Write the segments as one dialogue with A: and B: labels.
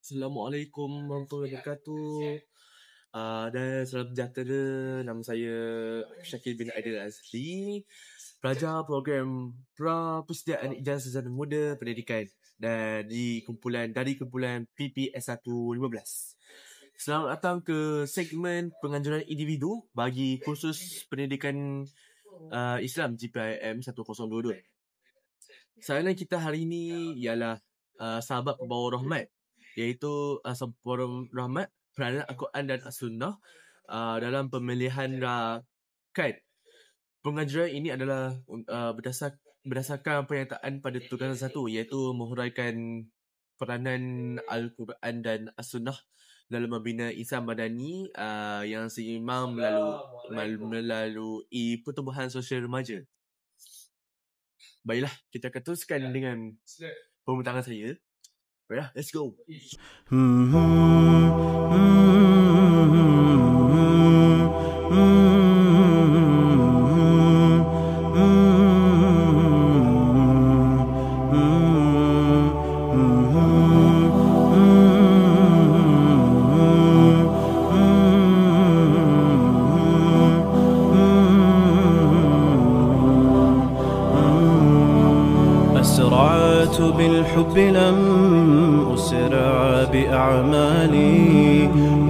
A: Assalamualaikum warahmatullahi wabarakatuh. Dan salam sejahtera. Nama saya Syakir bin Aidil Azli, pelajar program Persediaan Ijazah Sarjana Muda Pendidikan dan dari kumpulan PPS115. Selamat datang ke segmen penganjuran individu bagi kursus pendidikan Islam GPIM 1022. Soalan kita hari ini ialah sahabat pembawa rahmat, iaitu sahabat rahmat peranan Al-Quran dan As-Sunnah dalam pemilihan rakan. Pengajuran ini adalah berdasarkan pernyataan pada tugasan 1, iaitu menghuraikan peranan Al-Quran dan As-Sunnah dalam membina Islam Madani yang seimbang melalui pertumbuhan sosial remaja. Baiklah, kita akan teruskan dengan pembincangan saya. Baiklah, let's go.
B: أسرعت بالحب لم أسرع بأعمالي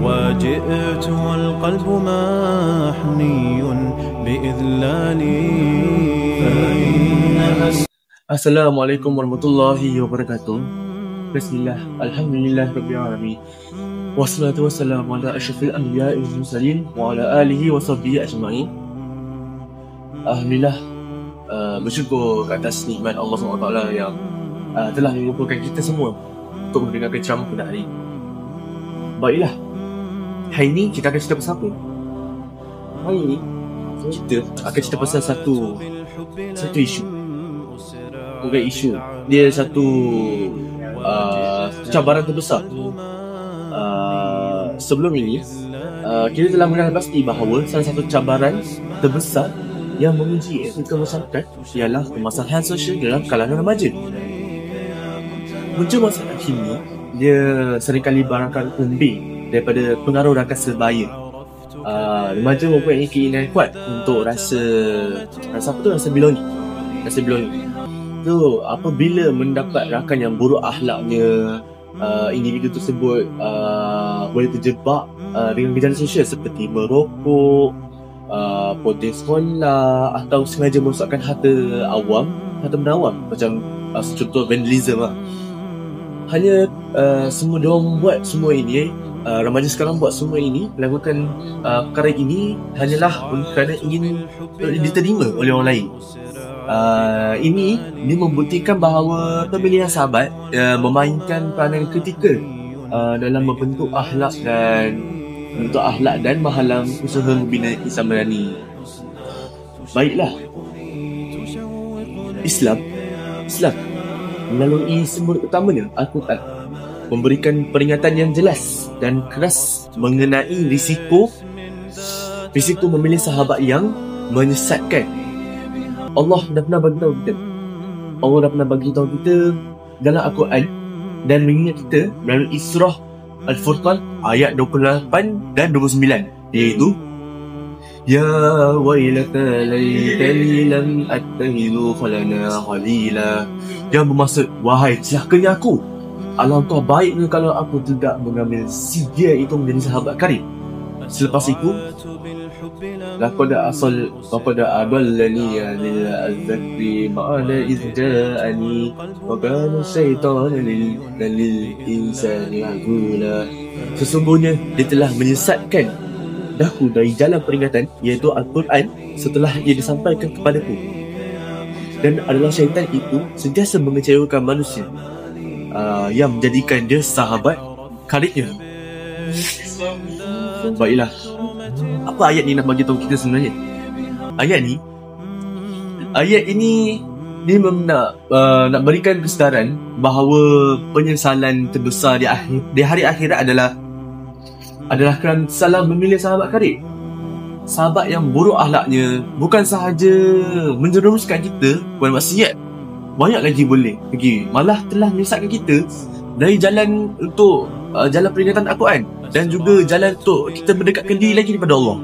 B: وجئت والقلب محني بإذلالي.
A: Assalamualaikum warahmatullahi wabarakatuh. Bismillah, alhamdulillah rabbil alamin. Wassalatu wassalamu ala asyrafil anbiya'i wal mursalin wa ala alihi wa sahbihi ajma'in. Alhamdulillah, bersyukur ke atas nikmat Allah SWT yang telah mengumpulkan kita semua untuk mendengarkan ceramah pada hari ini. Baiklah, hari ini kita akan cerita pasal apa? Hari ini kita akan cerita pasal satu isu. Bukan isu, dia satu cabaran terbesar. Sebelum ini kita telah mengenal pasti bahawa salah satu cabaran terbesar yang menguji etika masyarakat ialah permasalahan sosial dalam kalangan remaja. Muncul masalah ini, dia seringkali barangkali umbi daripada pengaruh rakan sebaya. Remaja mempunyai keinginan kuat untuk rasa belonging. So, apabila mendapat rakan yang buruk akhlaknya, individu tersebut boleh terjebak dengan gejala sosial seperti merokok, poten sekolah atau sengaja merosakkan harta benda awam, macam contoh vandalism lah. Hanya semua diorang buat semua ini, remaja sekarang buat semua ini, melakukan perkara ini hanyalah kerana ingin diterima oleh orang lain. Ini membuktikan bahawa pemilihan sahabat memainkan peranan kritikal dalam membentuk akhlak dan menghalang usaha membina Islam Madani. Baiklah, Islam melalui sumber utamanya Al-Quran memberikan peringatan yang jelas dan keras mengenai risiko memilih sahabat yang menyesatkan. Allah dah pernah bagi tahu kita dalam Al-Quran dan mengingat kita melalui surah Al-Furqan ayat 28 dan 29, iaitu Ya wailata laitani lam attahidu khalana khalila, yang bermaksud, wahai celakanya aku, alangkah baiknya kalau aku tidak mengambil si dia itu menjadi sahabat karib. Selepas itu, laqad adallani lil azkri ma'ana izja'ani wa kana syaitanu lil insani agula. Sesungguhnya dia telah menyesatkan dahulu dari jalan peringatan, iaitu Al-Quran, setelah ia disampaikan kepadaku, dan adalah syaitan itu sentiasa mengecewakan manusia yang menjadikan dia sahabat karibnya. Baiklah, apa ayat ni nak bagi tahu kita sebenarnya? Ayat ni Ayat ini dia nak berikan kesedaran bahawa penyesalan terbesar di hari akhirat adalah kerana salah memilih sahabat karib. Sahabat yang buruk akhlaknya bukan sahaja menjerumuskan kita kepada maksiat, banyak lagi boleh pergi, malah telah menyesatkan kita dari jalan untuk jalan peringatan Al-Quran dan juga jalan untuk kita mendekatkan diri lagi kepada Allah.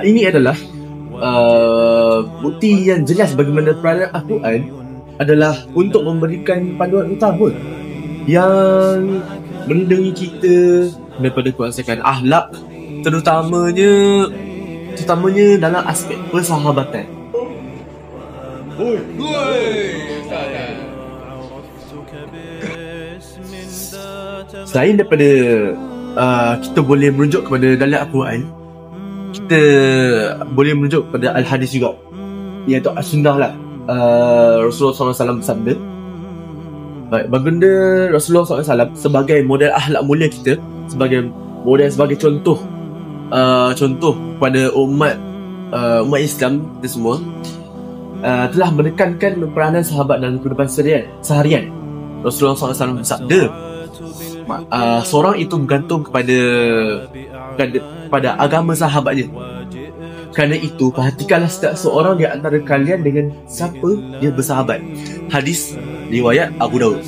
A: Ini adalah bukti yang jelas bagaimana peranan Al-Quran adalah untuk memberikan panduan utama yang melindungi kita daripada kerosakan akhlak, terutamanya dalam aspek persahabatan. Selain daripada kita boleh merujuk kepada dalam Al-Quran, kita boleh merujuk kepada Al-Hadis juga, iaitu As-Sunnah lah. Rasulullah SAW bersabda, baginda Rasulullah SAW sebagai model akhlak mulia kita, sebagai contoh kepada umat Islam kita semua, telah menekankan peranan sahabat dalam kehidupan seharian. Rasulullah SAW bersabda, seorang itu bergantung kepada agama sahabatnya. Kerana itu, perhatikanlah setiap seorang di antara kalian dengan siapa dia bersahabat. Hadis riwayat Abu Daud.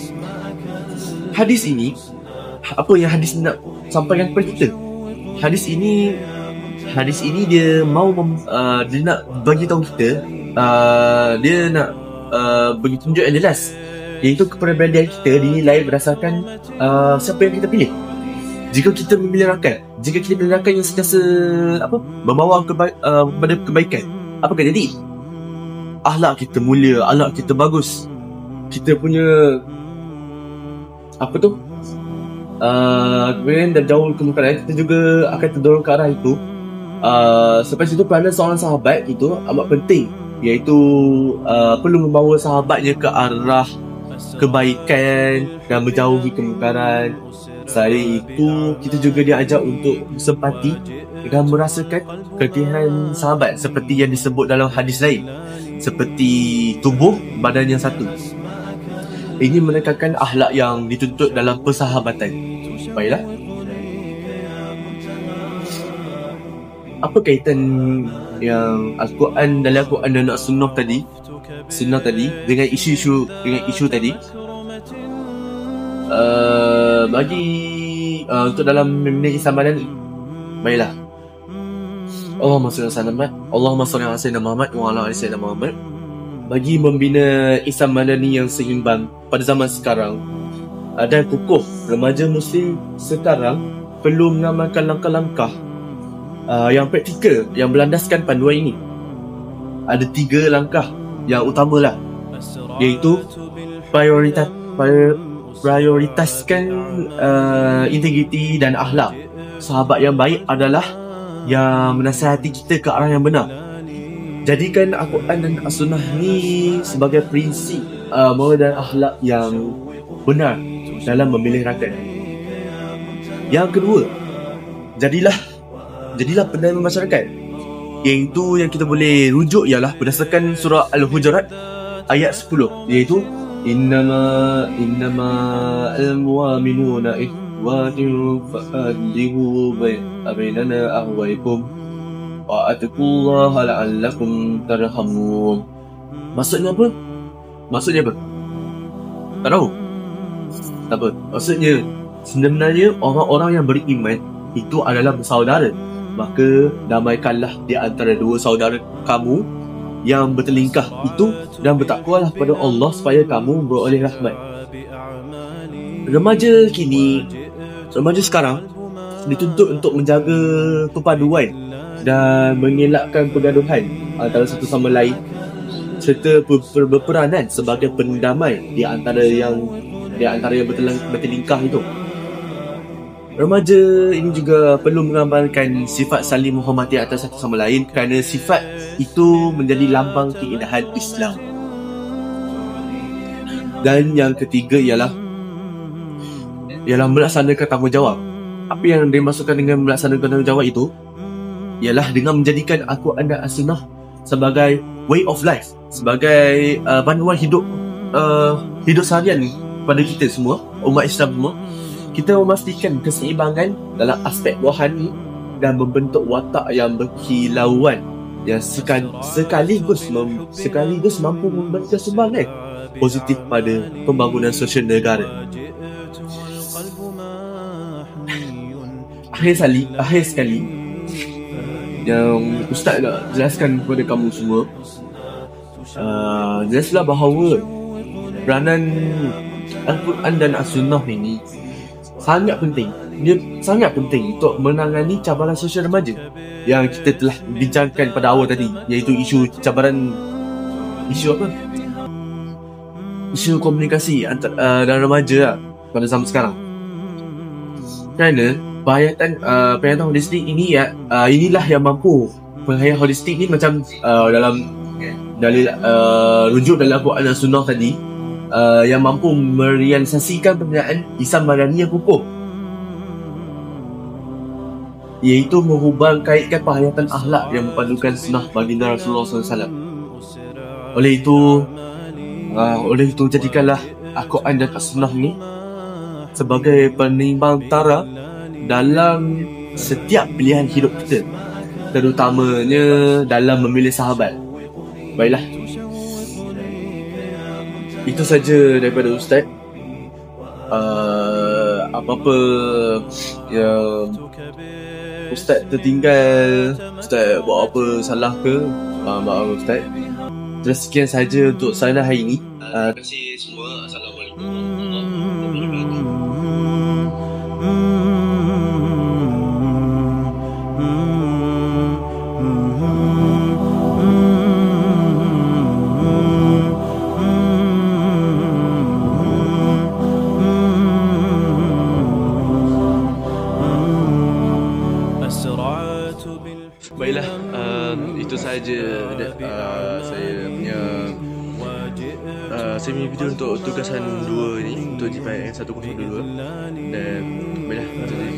A: Hadis ini, apa yang hadis nak sampaikan kepada kita? Hadis ini dia dia nak bagi tahu kita, dia nak bagi tunjuk yang jelas, iaitu kepribadian kita dinilai berdasarkan siapa yang kita pilih. Jika kita memilih rakan yang sentiasa membawa kepada kebaikan, apa akan jadi? Akhlak kita mulia, akhlak kita bagus, kita punya kemudian dah jauh kemungkinan kita juga akan terdorong ke arah itu. Selepas itu, peranan seorang sahabat itu amat penting, iaitu perlu membawa sahabatnya ke arah kebaikan dan menjauhi kemungkaran. Selain itu, kita juga diajak untuk bersempati dan merasakan kelebihan sahabat seperti yang disebut dalam hadis lain, seperti tubuh badan yang satu. Ini menekankan akhlak yang dituntut dalam persahabatan. Baiklah, apa kaitan yang Al-Quran dalam Al-Quran dan Sunnah tadi dengan isu tadi? Bagi untuk dalam memilih Islam badan, baiklah, Allahumma salli ala sayyidina Muhammad wa ala ali sayyidina Muhammad. Bagi membina Islam madani yang seimbang pada zaman sekarang dan kukuh, remaja Muslim sekarang perlu mengamalkan langkah-langkah yang praktikal yang berlandaskan panduan ini. Ada 3 langkah yang utamalah, iaitu prioritaskan integriti dan akhlak. Sahabat yang baik adalah yang menasihati kita ke arah yang benar. Jadikan Al-Quran dan As-Sunnah ni sebagai prinsip moral dan akhlak yang benar dalam memilih rakan. Yang kedua, jadilah pendana masyarakat, iaitu yang kita boleh rujuk ialah berdasarkan surah Al-Hujurat ayat 10, iaitu innama al-mu'minuna ikhwatun fa'adlihu bainana ahwaikum wa atiqullaha la'allakum tarhamun. Maksudnya apa? Tak tahu. Apa? Maksudnya, sebenarnya orang-orang yang beriman itu adalah bersaudara. Maka damaikanlah di antara 2 saudara kamu yang bertelingkah itu dan bertakwalah kepada Allah supaya kamu beroleh rahmat. Remaja sekarang dituntut untuk menjaga perpaduan dan mengelakkan pergaduhan antara satu sama lain, serta berperanan sebagai pendamai di antara yang bertelingkah itu. Remaja ini juga perlu mengamalkan sifat saling menghormati atas satu sama lain, kerana sifat itu menjadi lambang keindahan Islam. Dan yang ketiga ialah melaksanakan tanggungjawab. Apa yang dimaksudkan dengan melaksanakan tanggungjawab itu ialah dengan menjadikan Al-Quran dan As-Sunnah sebagai way of life, sebagai panduan hidup seharian pada kita semua, umat Islam semua. Kita memastikan keseimbangan dalam aspek rohani dan membentuk watak yang berkilauan yang sekaligus mampu memberikan sumbangan positif pada pembangunan sosial negara. Akhir sekali yang Ustaz nak jelaskan kepada kamu semua, jelaslah bahawa peranan Al-Quran dan As-Sunnah ini sangat penting. Dia sangat penting untuk menangani cabaran sosial remaja yang kita telah bincangkan pada awal tadi, iaitu isu komunikasi dan remaja lah, pada zaman sekarang. Kerana penghayatan holistik ini inilah yang mampu. Penghayatan holistik ni macam dalam dalil rujuk dalam Al-Quran dan Sunnah tadi, yang mampu merealisasikan penerimaan Islam Madani yang kukuh, iaitu menghubung-kaitkan penghayatan akhlak yang mempadukan sunnah baginda Rasulullah SAW. Oleh itu jadikanlah Al-Quran dan As-Sunnah ni sebagai penimbang tara dalam setiap pilihan hidup kita, terutamanya dalam memilih sahabat. Baiklah, itu saja daripada Ustaz. Apa-apa yang Ustaz tertinggal, Ustaz buat apa salah ke, maaf Ustaz. Terus sekian saja untuk saya hari ini. Terima kasih semua. Assalamualaikum warahmatullahi wabarakatuh. Baiklah, itu sahaja saya punya video untuk tugasan 2 ni, untuk JPIM 1022. Dan baiklah, terima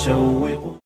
A: kasih.